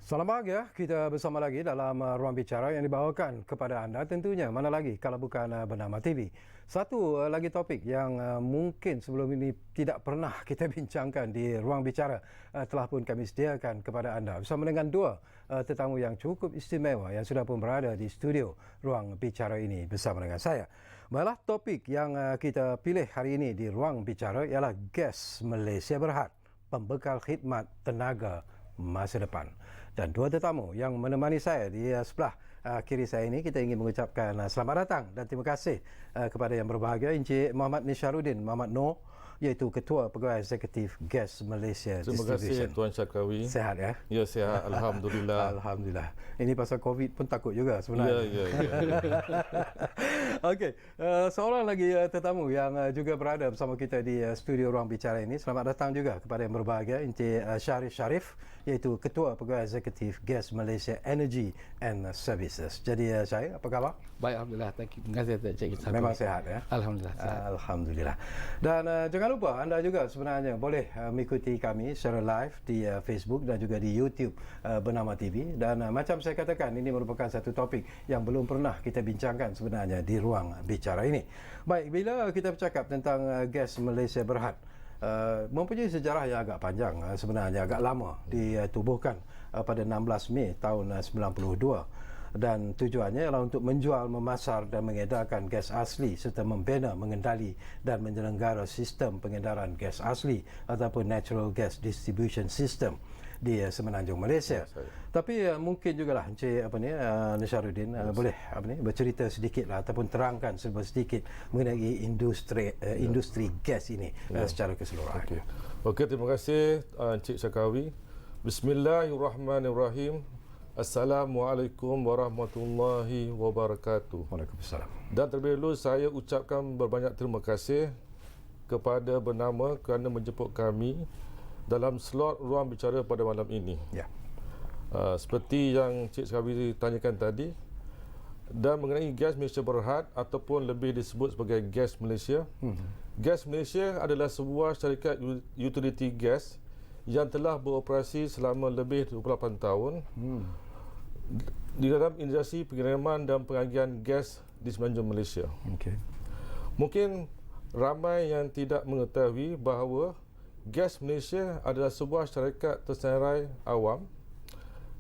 Salam bahagia, kita bersama lagi dalam Ruang Bicara yang dibawakan kepada anda tentunya, mana lagi kalau bukan Bernama TV. Satu lagi topik yang mungkin sebelum ini tidak pernah kita bincangkan di Ruang Bicara telah pun kami sediakan kepada anda bersama dengan dua tetamu yang cukup istimewa yang sudah pun berada di studio Ruang Bicara ini bersama dengan saya. Malah topik yang kita pilih hari ini di Ruang Bicara ialah gas Malaysia Berhad, pembekal khidmat tenaga masa depan. Dan dua tetamu yang menemani saya di sebelah kiri saya ini, kita ingin mengucapkan selamat datang dan terima kasih kepada yang berbahagia Encik Muhammad Nisharuddin Muhammad Noor, iaitu Ketua Pegawai Eksekutif Gas Malaysia Distribution. Terima kasih Tuan Syarkawi. Sehat ya? Ya, sihat. Alhamdulillah. Alhamdulillah. Ini pasal COVID pun takut juga sebenarnya. Ya. Okey, seorang lagi tetamu yang juga berada bersama kita di studio Ruang Bicara ini. Selamat datang juga kepada yang berbahagia Encik Sharif Sharif, iaitu Ketua Pegawai Eksekutif Gas Malaysia Energy and Services. Jadi Syarif, apa khabar? Baik, Alhamdulillah. Terima kasih Encik. Memang sehat ya? Alhamdulillah. Sehat. Alhamdulillah. Dan jangan lupa anda juga sebenarnya boleh mengikuti kami secara live di Facebook dan juga di YouTube Bernama TV. Dan macam saya katakan, ini merupakan satu topik yang belum pernah kita bincangkan sebenarnya di Ruang Bicara ini. Baik, bila kita bercakap tentang gas Malaysia Berhad, mempunyai sejarah yang agak panjang, sebenarnya agak lama, ditubuhkan pada 16 Mei tahun 92. Dan tujuannya ialah untuk menjual, memasar dan mengedarkan gas asli serta membina, mengendali dan menyelenggara sistem pengedaran gas asli ataupun Natural Gas Distribution System di Semenanjung Malaysia. Tapi mungkin jugalah Encik Nisharuddin boleh bercerita sedikitlah ataupun terangkan sedikit mengenai industri gas ini secara keseluruhan. Okey, terima kasih Encik Syarkawi. Bismillahirrahmanirrahim. Assalamualaikum warahmatullahi wabarakatuh. Waalaikumsalam. Dan terlebih dahulu saya ucapkan berbanyak terima kasih kepada Bernama kerana menjemput kami dalam slot Ruang Bicara pada malam ini. Ya. Seperti yang Cik Syarkawi tanyakan tadi, dan mengenai gas Malaysia Berhad ataupun lebih disebut sebagai gas Malaysia. Gas Malaysia adalah sebuah syarikat utility gas yang telah beroperasi selama lebih 28 tahun di dalam industri pengiriman dan pengagihan gas di Semenanjung Malaysia. Mungkin ramai yang tidak mengetahui bahawa Gas Malaysia adalah sebuah syarikat tersenarai awam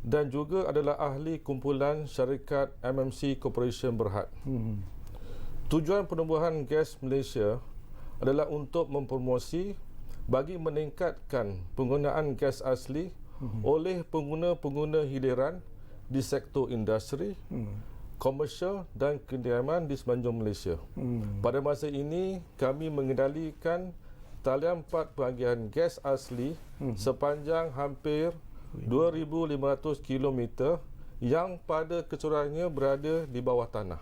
dan juga adalah ahli kumpulan syarikat MMC Corporation Berhad. Tujuan penubuhan Gas Malaysia adalah untuk mempromosi bagi meningkatkan penggunaan gas asli oleh pengguna-pengguna hiliran di sektor industri, komersial dan kediaman di Semenanjung Malaysia. Pada masa ini, kami mengendalikan talian empat pengagihan gas asli sepanjang hampir 2,500 km yang pada keseluruhannya berada di bawah tanah.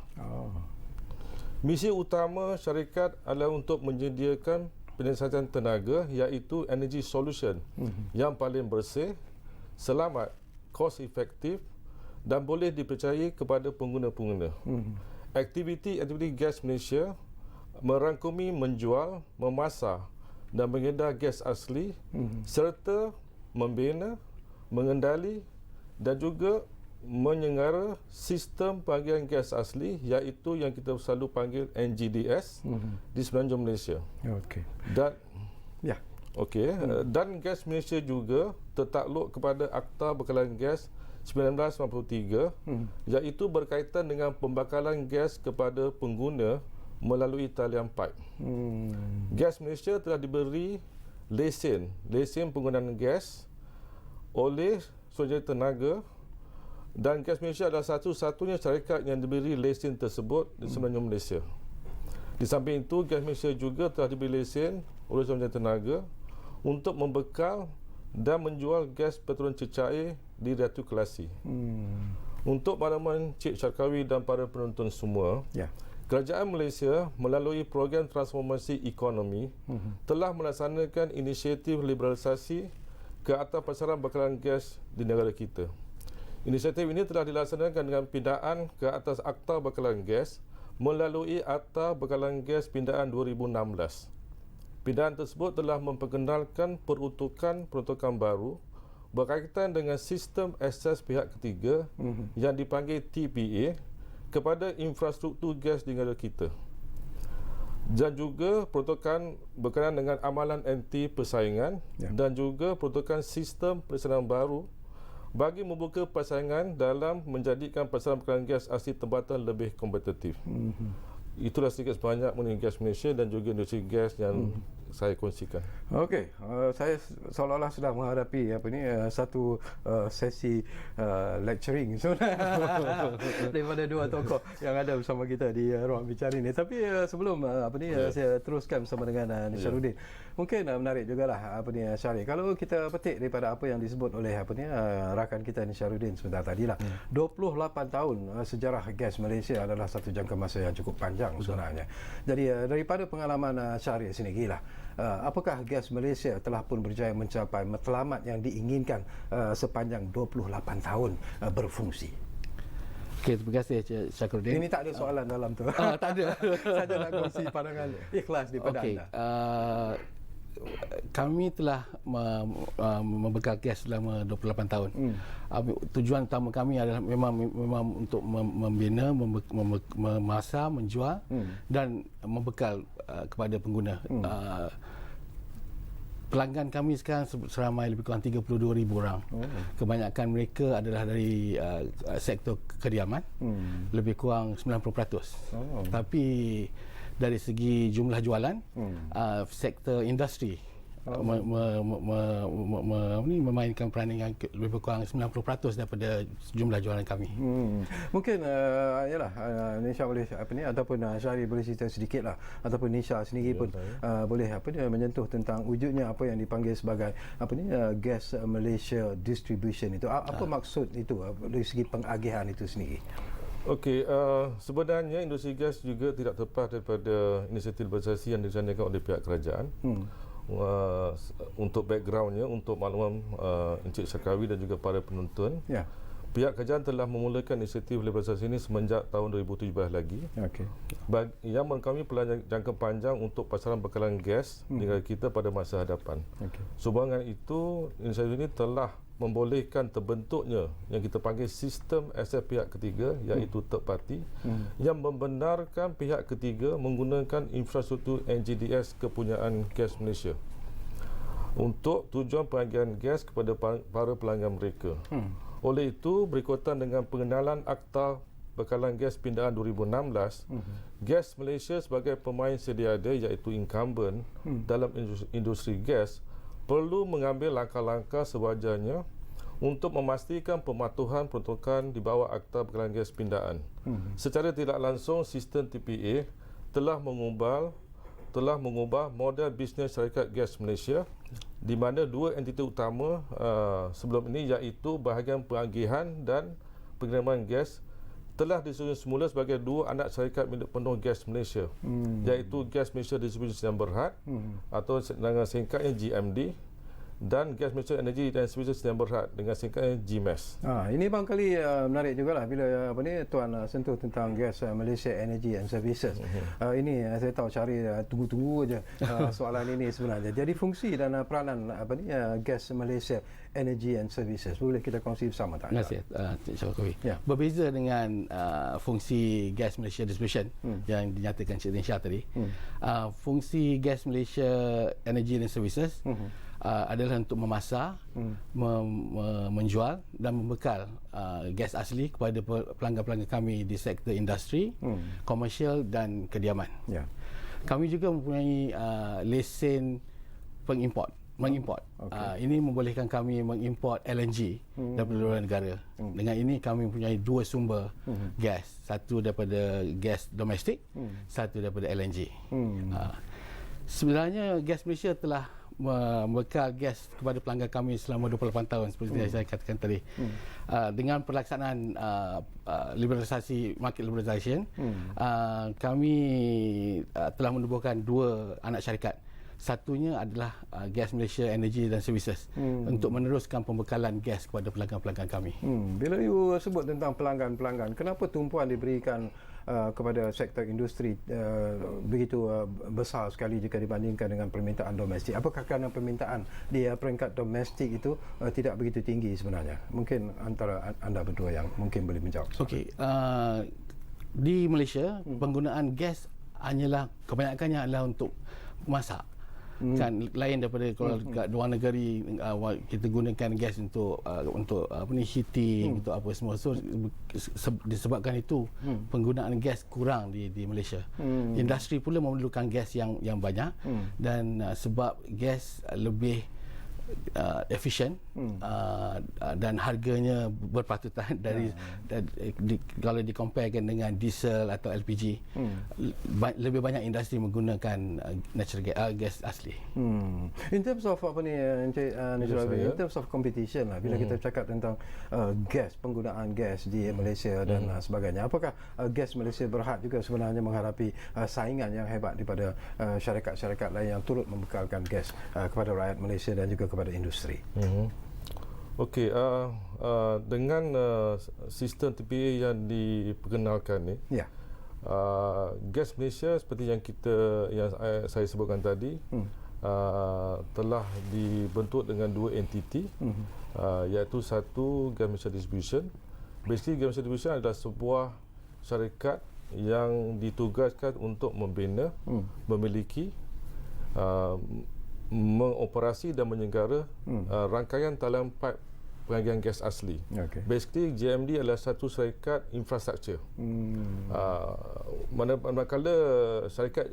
Misi utama syarikat adalah untuk menyediakan penyiasatan tenaga, iaitu energy solution yang paling bersih, selamat, cost efektif dan boleh dipercayai kepada pengguna-pengguna. Aktiviti gas Malaysia merangkumi menjual, memasar dan mengedar gas asli serta membina, mengendali dan juga menyenggara sistem pengalihan gas asli, iaitu yang kita selalu panggil NGDS di Semenanjung Malaysia. Dan Gas Malaysia juga tertakluk kepada Akta Bekalan Gas 1993 iaitu berkaitan dengan pembakalan gas kepada pengguna melalui talian pipe. Gas Malaysia telah diberi lesen penggunaan gas oleh Suruhanjaya Tenaga, dan Gas Malaysia adalah satu-satunya syarikat yang diberi lesen tersebut di Semenanjung Malaysia. Di samping itu, Gas Malaysia juga telah diberi lesen oleh Suruhanjaya Tenaga untuk membekal dan menjual gas petroleum cecair di Ratu Kelasi. Untuk makluman Cik Syarkawi dan para penonton semua, Kerajaan Malaysia melalui program transformasi ekonomi telah melaksanakan inisiatif liberalisasi ke atas pasaran bakalan gas di negara kita. Inisiatif ini telah dilaksanakan dengan pindaan ke atas Akta Bakalan Gas melalui Akta Bakalan Gas Pindaan 2016. Pindaan tersebut telah memperkenalkan peruntukan baru berkaitan dengan sistem akses pihak ketiga yang dipanggil TPA kepada infrastruktur gas di negara kita. Dan juga protokol berkenaan dengan amalan anti persaingan dan juga protokol sistem pelaksanaan baru bagi membuka persaingan dalam menjadikan pasaran bekalan gas asli tempatan lebih kompetitif. Itulah sedikit sebanyak mengenai gas Malaysia dan juga industri gas yang saya kongsikan. Okey, saya seolah-olah sedang menghadapi satu sesi lecturing sebenarnya daripada dua tokoh yang ada bersama kita di ruang bicara ini. Tapi sebelum saya teruskan bersama dengan Nisharuddin. Mungkin menarik jugalah Syarif. Kalau kita petik daripada apa yang disebut oleh rakan kita Nisharuddin sebentar tadilah. 28 tahun sejarah gas Malaysia adalah satu jangka masa yang cukup panjang sebenarnya. Jadi daripada pengalaman Syarif sendiri lah, apakah gas Malaysia telah pun berjaya mencapai matlamat yang diinginkan sepanjang 28 tahun berfungsi? Okey, terima kasih Cik Syakruddin. Ini tak ada soalan dalam tu. Tak ada. Saja nak kongsi pandangan ikhlas daripada anda. Kami telah membekal gas selama 28 tahun. Tujuan utama kami adalah memang untuk membina, memasak, menjual dan membekal kepada pengguna. Pelanggan kami sekarang seramai lebih kurang 32,000 orang. Kebanyakan mereka adalah dari sektor kediaman, lebih kurang 90%. Tapi dari segi jumlah jualan, sektor industri memainkan peranan yang lebih kurang 90% daripada jumlah jualan kami. Mungkin Nisha boleh ataupun Syarif boleh cerita sedikitlah, ataupun Nisha sendiri pun boleh menyentuh tentang wujudnya apa yang dipanggil sebagai Gas Malaysia Distribution itu. Apa maksud itu dari segi pengagihan itu sendiri? Okey, sebenarnya industri gas juga tidak terlepas daripada inisiatif liberalisasi yang dicanangkan oleh pihak kerajaan. Untuk backgroundnya, untuk makluman Encik Syakawi dan juga para penonton, pihak kerajaan telah memulakan inisiatif liberalisasi ini semenjak tahun 2017 lagi. Yang kami pelan jangka panjang untuk pasaran bekalan gas di negara kita pada masa hadapan. Sumbangan itu, inisiatif ini telah membolehkan terbentuknya yang kita panggil sistem akses pihak ketiga, iaitu third party, yang membenarkan pihak ketiga menggunakan infrastruktur NGDS kepunyaan Gas Malaysia untuk tujuan pengagihan gas kepada para pelanggan mereka. Oleh itu, berikutan dengan pengenalan Akta Bekalan Gas Pindaan 2016, Gas Malaysia sebagai pemain sedia ada, iaitu incumbent dalam industri gas, perlu mengambil langkah-langkah sewajarnya untuk memastikan pematuhan peruntukan di bawah Akta Bekalan Gas Pindaan. Secara tidak langsung, sistem TPA telah mengubah model bisnes syarikat Gas Malaysia, di mana dua entiti utama sebelum ini, iaitu bahagian pengagihan dan pengiriman gas, telah disusun semula sebagai dua anak syarikat milik penuh Gas Malaysia, iaitu Gas Malaysia Distribution Sdn Bhd atau dengan singkatnya GMD, dan Gas Malaysia Energy dan Distribution Sdn Bhd dengan singkatnya GMAS. Ini barangkali menarik jugalah bila tuan sentuh tentang Gas Malaysia Energy and Services. Ini saya tahu cari tunggu-tunggu aja soalan ini sebenarnya. Jadi fungsi dan peranan Gas Malaysia Energy and Services boleh kita kongsi bersama tak? Terima kasih Cik Syakawi. Berbeza dengan fungsi Gas Malaysia Distribution yang dinyatakan Cik Nisha tadi, fungsi Gas Malaysia Energy and Services adalah untuk memasak, menjual dan membekal gas asli kepada pelanggan-pelanggan kami di sektor industri, komersial dan kediaman. Kami juga mempunyai lesen mengimport. Ini membolehkan kami mengimport LNG daripada luar negara. Dengan ini kami mempunyai dua sumber gas, satu daripada gas domestik, satu daripada LNG. Sebenarnya Gas Malaysia telah membekal gas kepada pelanggan kami selama 28 tahun seperti yang saya katakan tadi. Dengan pelaksanaan liberalisasi, market liberalisation, kami telah menubuhkan dua anak syarikat. Satunya adalah Gas Malaysia Energy dan Services untuk meneruskan pembekalan gas kepada pelanggan-pelanggan kami. Bila you sebut tentang pelanggan-pelanggan, kenapa tumpuan diberikan kepada sektor industri begitu besar sekali jika dibandingkan dengan permintaan domestik? Apakah kerana permintaan di peringkat domestik itu tidak begitu tinggi sebenarnya? Mungkin antara anda berdua yang mungkin boleh menjawab. Okey, di Malaysia penggunaan gas hanyalah kebanyakannya adalah untuk masak. Kan lain daripada kalau kat luar negeri kita gunakan gas untuk apa ni, heating, untuk apa semua. So disebabkan itu penggunaan gas kurang di Malaysia. Industri pula memerlukan gas yang banyak dan sebab gas lebih efisien dan harganya berpatutan kalau dikomparekan dengan diesel atau LPG, lebih banyak industri menggunakan natural gas asli. In terms of apa ni, Encik Nizrawi, in terms of competition lah, bila kita cakap tentang gas, penggunaan gas di Malaysia dan sebagainya, apakah gas Malaysia Berhad juga sebenarnya menghadapi saingan yang hebat daripada syarikat-syarikat lain yang turut membekalkan gas kepada rakyat Malaysia dan juga kepada industri? Okey, dengan sistem TPA yang diperkenalkan ni, Gas Malaysia seperti yang saya sebutkan tadi, telah dibentuk dengan dua entiti, iaitu satu Gas Malaysia Distribution. Basically, Gas Malaysia Distribution adalah sebuah syarikat yang ditugaskan untuk membina, memiliki, mengoperasi dan menyenggara rangkaian talian pipe pengagihan gas asli. Basically, GMD adalah satu syarikat infrastruktur. Manakala syarikat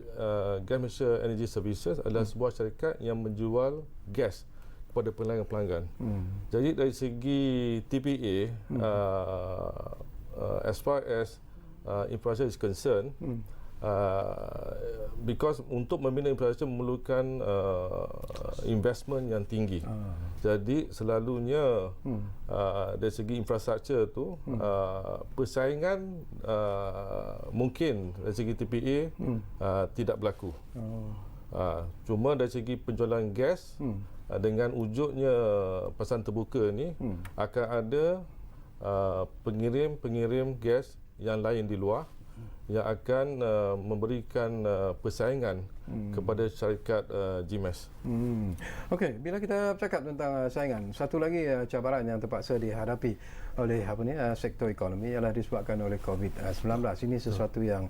Gas Malaysia Energy Services adalah sebuah syarikat yang menjual gas kepada pelanggan-pelanggan. Jadi dari segi TPA, as far as infrastructure is concerned, because untuk membina infrastruktur memerlukan investment yang tinggi. Jadi selalunya dari segi infrastruktur tu persaingan mungkin dari segi TPA tidak berlaku. Cuma dari segi penjualan gas, dengan wujudnya pasaran terbuka ni, akan ada pengirim-pengirim gas yang lain di luar yang akan memberikan persaingan kepada syarikat GMAS. Okey, bila kita bercakap tentang saingan, satu lagi cabaran yang terpaksa dihadapi oleh sektor ekonomi ialah disebabkan oleh COVID-19. Ini sesuatu yang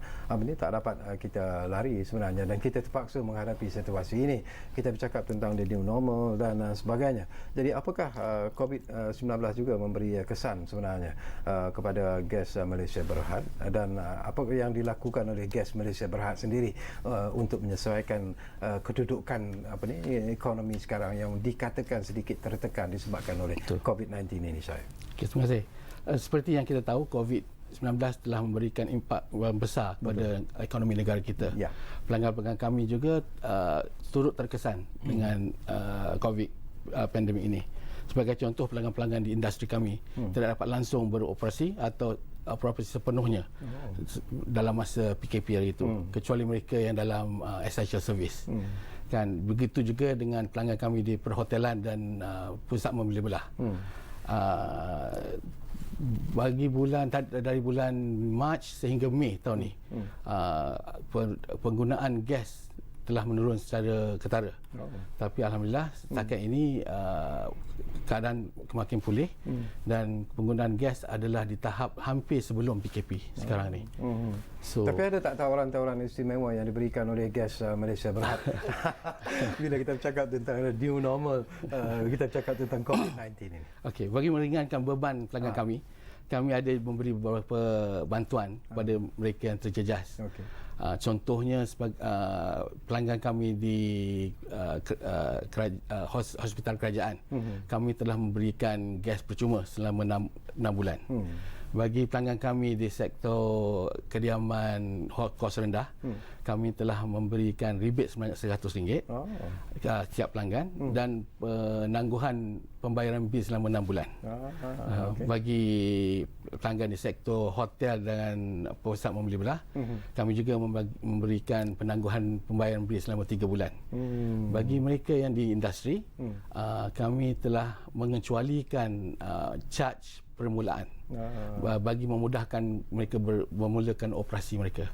tak dapat kita lari sebenarnya, dan kita terpaksa menghadapi situasi ini. Kita bercakap tentang the new normal dan sebagainya. Jadi apakah COVID-19 juga memberi kesan sebenarnya kepada Gas Malaysia Berhad, dan apa yang dilakukan oleh Gas Malaysia Berhad sendiri untuk menyesuaikan kedudukan ekonomi sekarang yang dikatakan sedikit tertekan disebabkan oleh COVID-19 ini, saya. Okay, terima kasih. Seperti yang kita tahu, COVID-19 telah memberikan impak besar kepada ekonomi negara kita. Pelanggan-pelanggan kami juga turut terkesan dengan COVID pandemik ini. Sebagai contoh, pelanggan-pelanggan di industri kami tidak dapat langsung beroperasi atau beroperasi sepenuhnya dalam masa PKP hari itu, kecuali mereka yang dalam essential service. Kan begitu juga dengan pelanggan kami di perhotelan dan pusat membeli belah. Bagi dari bulan Mac sehingga Mei tahun ni, penggunaan gas telah menurun secara ketara. Tapi alhamdulillah setakat ini keadaan semakin pulih dan penggunaan gas adalah di tahap hampir sebelum PKP sekarang ni. Tapi ada tak tawaran-tawaran istimewa yang diberikan oleh Gas Malaysia Berhad? Bila kita bercakap tentang new normal, kita bercakap tentang COVID-19 ini. Okey, bagi meringankan beban pelanggan kami ada memberi beberapa bantuan kepada mereka yang terjejas. Contohnya pelanggan kami di hospital kerajaan, kami telah memberikan gas percuma selama 6 bulan. Bagi pelanggan kami di sektor kediaman kos rendah, kami telah memberikan rebate sebanyak RM100 setiap pelanggan dan penangguhan pembayaran bil selama 6 bulan. Bagi pelanggan di sektor hotel dan pusat membeli belah, kami juga memberikan penangguhan pembayaran bil selama 3 bulan. Bagi mereka yang di industri, kami telah mengecualikan charge permulaan bagi memudahkan mereka memulakan operasi mereka.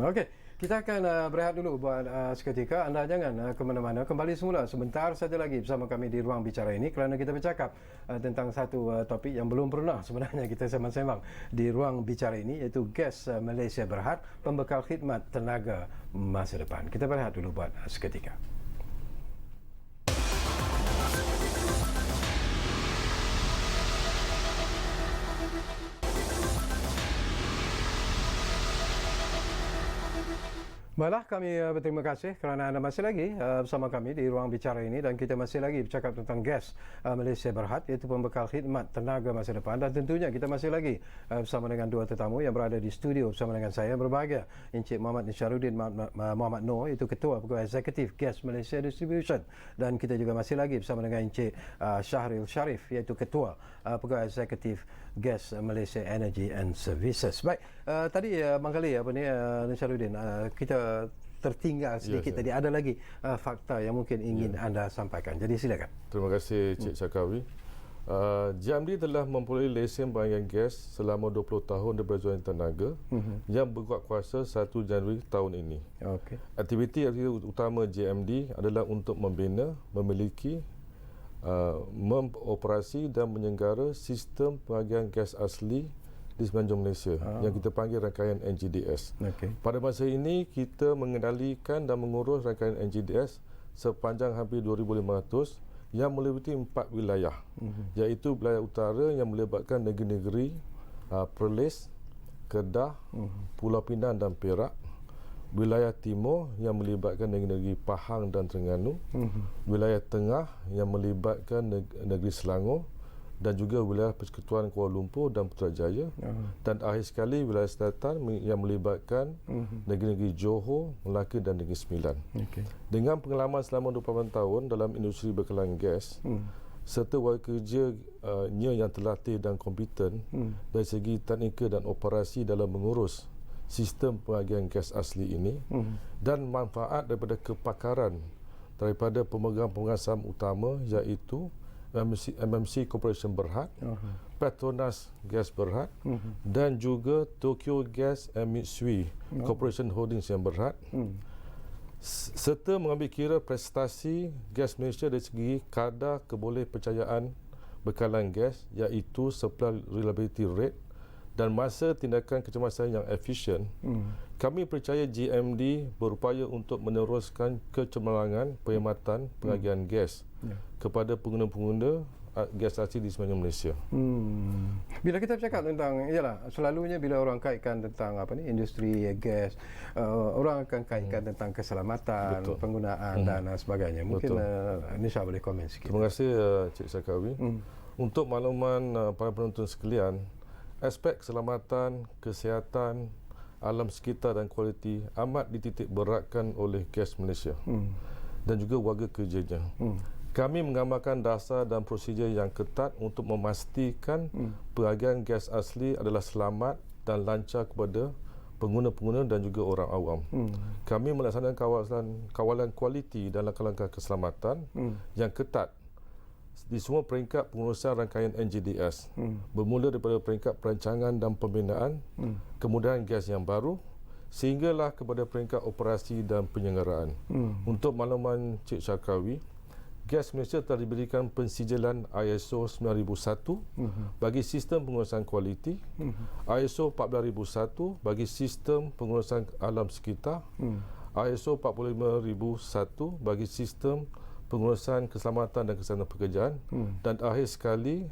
Okey. Kita akan berehat dulu buat seketika. Anda jangan ke mana-mana. Kembali semula sebentar saja lagi bersama kami di Ruang Bicara ini kerana kita bercakap tentang satu topik yang belum pernah sebenarnya kita sembang-sembang di Ruang Bicara ini, iaitu gas Malaysia Berhad, pembekal khidmat tenaga masa depan. Kita berehat dulu buat seketika. Baiklah, kami berterima kasih kerana anda masih lagi bersama kami di Ruang Bicara ini, dan kita masih lagi bercakap tentang gas Malaysia Berhad, iaitu pembekal khidmat tenaga masa depan. Dan tentunya kita masih lagi bersama dengan dua tetamu yang berada di studio bersama dengan saya yang berbahagia, Encik Muhammad Nisharuddin Muhammad Noor, itu Ketua Pegawai Eksekutif Gas Malaysia Distribution, dan kita juga masih lagi bersama dengan Encik Syahril Sharif, iaitu Ketua Pegawai Eksekutif Gas Malaysia Energy and Services. Baik, tadi barangkali Nisharuddin, kita tertinggal sedikit tadi. Ada lagi fakta yang mungkin ingin anda sampaikan. Jadi silakan. Terima kasih Cik Syakawi. JMD telah memperoleh lesen pengalihan gas selama 20 tahun daripada Zuan Tenaga yang berkuat kuasa 1 Januari tahun ini. Aktiviti utama JMD adalah untuk membina, memiliki, mengoperasi dan menyenggara sistem pengalihan gas asli di semenanjung Malaysia yang kita panggil rangkaian NGDS. Pada masa ini kita mengendalikan dan mengurus rangkaian NGDS sepanjang hampir 2,500 yang meliputi 4 wilayah, iaitu wilayah utara yang melibatkan negeri-negeri Perlis, Kedah, Pulau Pinang dan Perak, wilayah timur yang melibatkan negeri-negeri Pahang dan Terengganu, wilayah tengah yang melibatkan negeri Selangor, dan juga wilayah Persekutuan Kuala Lumpur dan Putrajaya, dan akhir sekali wilayah selatan yang melibatkan negeri-negeri Johor, Melaka dan Negeri Sembilan. Dengan pengalaman selama 28 tahun dalam industri bekalan gas, serta warga kerjanya yang terlatih dan kompeten dari segi teknikal dan operasi dalam mengurus sistem pengalihan gas asli ini, dan manfaat daripada kepakaran daripada pemegang-pemegang saham utama, iaitu MMC Corporation Berhad, Petronas Gas Berhad, dan juga Tokyo Gas and Mitsui Corporation Holdings yang Berhad, serta mengambil kira prestasi gas Malaysia dari segi kadar kebolehpercayaan bekalan gas, iaitu supply reliability rate dan masa tindakan kecemasan yang efisien. Kami percaya GMD berupaya untuk meneruskan kecemerlangan perkhidmatan pengalihan gas kepada pengguna-pengguna gas asli di semenanjung Malaysia. Bila kita bercakap tentang, selalunya bila orang kaitkan tentang industri gas, orang akan kaitkan tentang keselamatan, penggunaan dan sebagainya. Mungkin Nisha boleh komen sikit. Terima kasih Cik Syakawi. Untuk makluman para penonton sekalian, aspek keselamatan, kesihatan, alam sekitar dan kualiti amat dititik beratkan oleh Gas Malaysia dan juga warga kerjanya. Kami menggambarkan dasar dan prosedur yang ketat untuk memastikan pengalihan gas asli adalah selamat dan lancar kepada pengguna-pengguna dan juga orang awam. Kami melaksanakan kawalan kualiti dan langkah-langkah keselamatan yang ketat di semua peringkat pengurusan rangkaian NGDS, bermula daripada peringkat perancangan dan pembinaan kemudahan gas yang baru sehinggalah kepada peringkat operasi dan penyelenggaraan. Untuk makluman Cik Syakawi, Gas Malaysia telah diberikan pensijilan ISO 9001 bagi sistem pengurusan kualiti, ISO 14001 bagi sistem pengurusan alam sekitar, ISO 45001 bagi sistem pengurusan keselamatan dan kesihatan pekerjaan, dan akhir sekali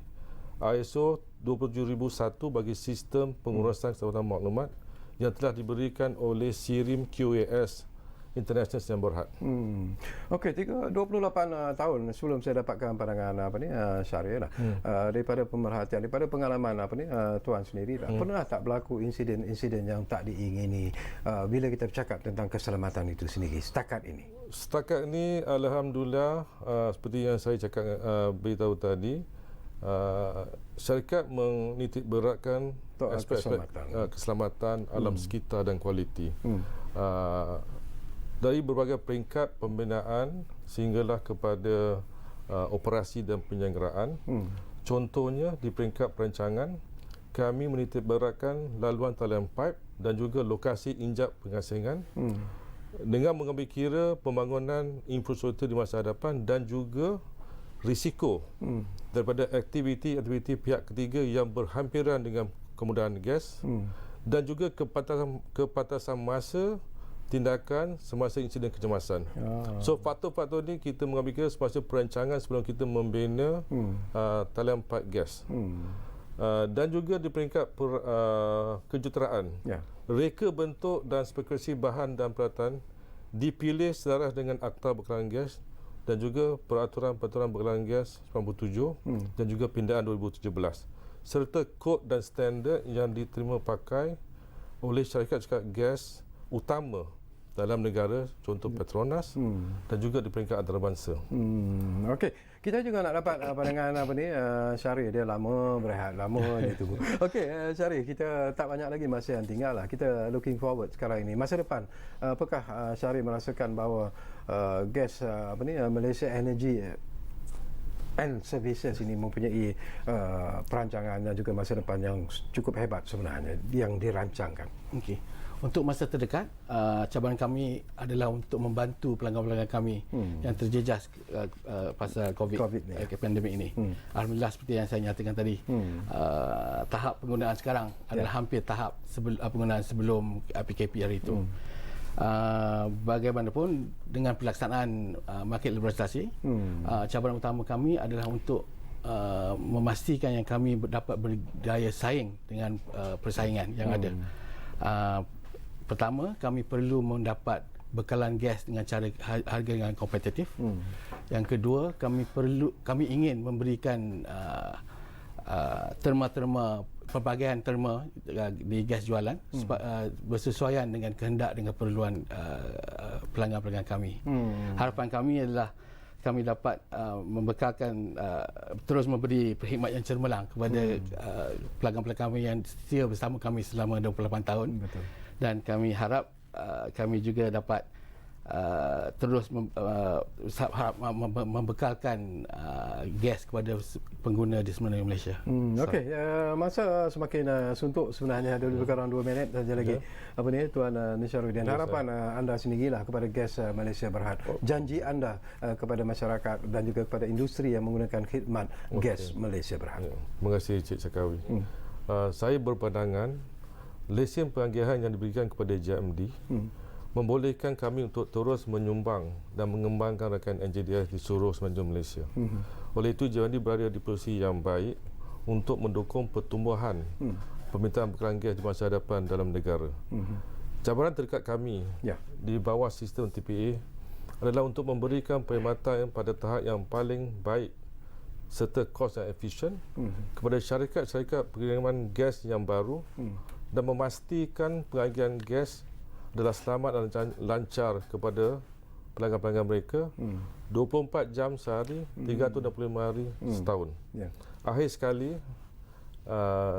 ISO 27001 bagi sistem pengurusan keselamatan maklumat yang telah diberikan oleh SIRIM QAS International Sdn Bhd. Okey, 28 tahun sebelum saya dapatkan pandangan Syahrir lah. Daripada pemerhatian, daripada pengalaman tuan sendiri lah. Pernah tak berlaku insiden-insiden yang tak diingini bila kita bercakap tentang keselamatan itu sendiri setakat ini? Setakat ini alhamdulillah, seperti yang saya cakap beritahu tadi, syarikat menitik beratkan aspek-aspek keselamatan alam sekitar dan kualiti. Dari berbagai peringkat pembinaan sehinggalah kepada operasi dan penyelenggaraan. Contohnya di peringkat perancangan, kami menitik beratkan laluan talian pipe dan juga lokasi injap pengasingan dengan mengambil kira pembangunan infrastruktur di masa hadapan dan juga risiko daripada aktiviti-aktiviti pihak ketiga yang berhampiran dengan kemudahan gas dan juga kepatasan masa tindakan semasa insiden kecemasan. So faktor-faktor ini kita mengambil kira semasa perancangan sebelum kita membina talian pipe gas. Dan juga di peringkat kejuruteraan, reka bentuk dan spesifikasi bahan dan peralatan dipilih selaras dengan Akta Bekalan Gas dan juga Peraturan Bekalan Gas 97 dan juga pindaan 2017 serta kod dan standard yang diterima pakai oleh syarikat-syarikat gas utama dalam negara, contoh Petronas dan juga di peringkat antarabangsa. Okey, kita juga nak dapat pandangan Syahrir. Dia lama berehat, lama je tunggu. Okey, Syahrir, kita tak banyak lagi masa yang tinggal lah. Kita looking forward sekarang ini. Masa depan, apakah Syahrir merasakan bahawa gas Malaysia Energy and Services ini mempunyai perancangan dan juga masa depan yang cukup hebat sebenarnya yang dirancangkan? Okey. Untuk masa terdekat, cabaran kami adalah untuk membantu pelanggan-pelanggan kami yang terjejas pasal pandemik ini. Alhamdulillah, seperti yang saya nyatakan tadi, tahap penggunaan sekarang adalah hampir tahap penggunaan sebelum PKP hari itu. Bagaimanapun dengan pelaksanaan market liberalisasi, cabaran utama kami adalah untuk memastikan yang kami dapat berdaya saing dengan persaingan yang ada. Pertama, kami perlu mendapat bekalan gas dengan cara harga yang kompetitif. Yang kedua, kami ingin memberikan terma-terma, pelbagai terma di gas jualan bersesuaian dengan kehendak dengan perluan pelanggan-pelanggan kami. Harapan kami adalah kami dapat membekalkan, terus memberi perkhidmat yang cemerlang kepada pelanggan-pelanggan kami yang setia bersama kami selama 28 tahun. Betul. Dan kami harap kami juga dapat terus membekalkan gas kepada pengguna di semenanjung Malaysia. Okey, masa semakin suntuk sebenarnya, ada lebih kurang 2 minit saja lagi. Tuan Nisharuddin, harapan anda sendirilah kepada Gas Malaysia Berhad. Janji anda kepada masyarakat dan juga kepada industri yang menggunakan khidmat Gas Malaysia Berhad. Terima kasih Cik Cakawi. Saya berpandangan lesen penganggihan yang diberikan kepada JMD membolehkan kami untuk terus menyumbang dan mengembangkan rangkaian NJDS di seluruh semenanjung Malaysia. Oleh itu, JMD berada di posisi yang baik untuk mendukung pertumbuhan permintaan bekalan gas di masa hadapan dalam negara. Cabaran terdekat kami di bawah sistem TPA adalah untuk memberikan perkhidmatan pada tahap yang paling baik serta kos yang efisien kepada syarikat-syarikat pengiriman gas yang baru dan memastikan pengagihan gas adalah selamat dan lancar kepada pelanggan-pelanggan mereka 24 jam sehari, 365 hari setahun. Akhir sekali,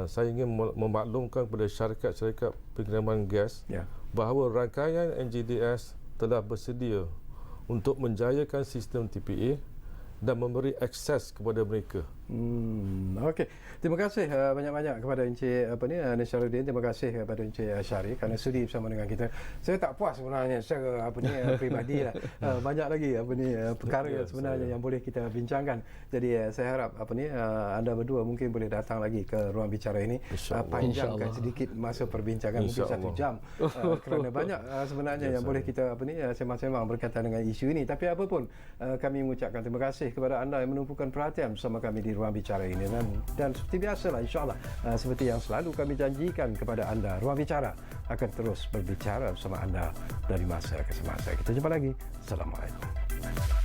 saya ingin memaklumkan kepada syarikat-syarikat pengiriman gas bahawa rangkaian NJDS telah bersedia untuk menjayakan sistem TPA dan memberi akses kepada mereka. Okey. Terima kasih banyak-banyak kepada Encik Nisharuddin. Terima kasih kepada Encik Syahrir kerana sudi bersama dengan kita. Saya tak puas sebenarnya secara peribadi lah. Banyak lagi perkara sebenarnya yang boleh kita bincangkan. Jadi saya harap anda berdua mungkin boleh datang lagi ke ruang bicara ini, panjangkan sedikit masa perbincangan, mungkin 1 jam. Kerana banyak sebenarnya yang boleh kita sembang-sembang berkaitan dengan isu ini. Tapi apapun, kami mengucapkan terima kasih kepada anda yang menumpukan perhatian bersama kami di Ruang Bicara ini, dan seperti biasalah, insyaAllah seperti yang selalu kami janjikan kepada anda, Ruang Bicara akan terus berbicara bersama anda dari masa ke semasa. Kita jumpa lagi. Assalamualaikum.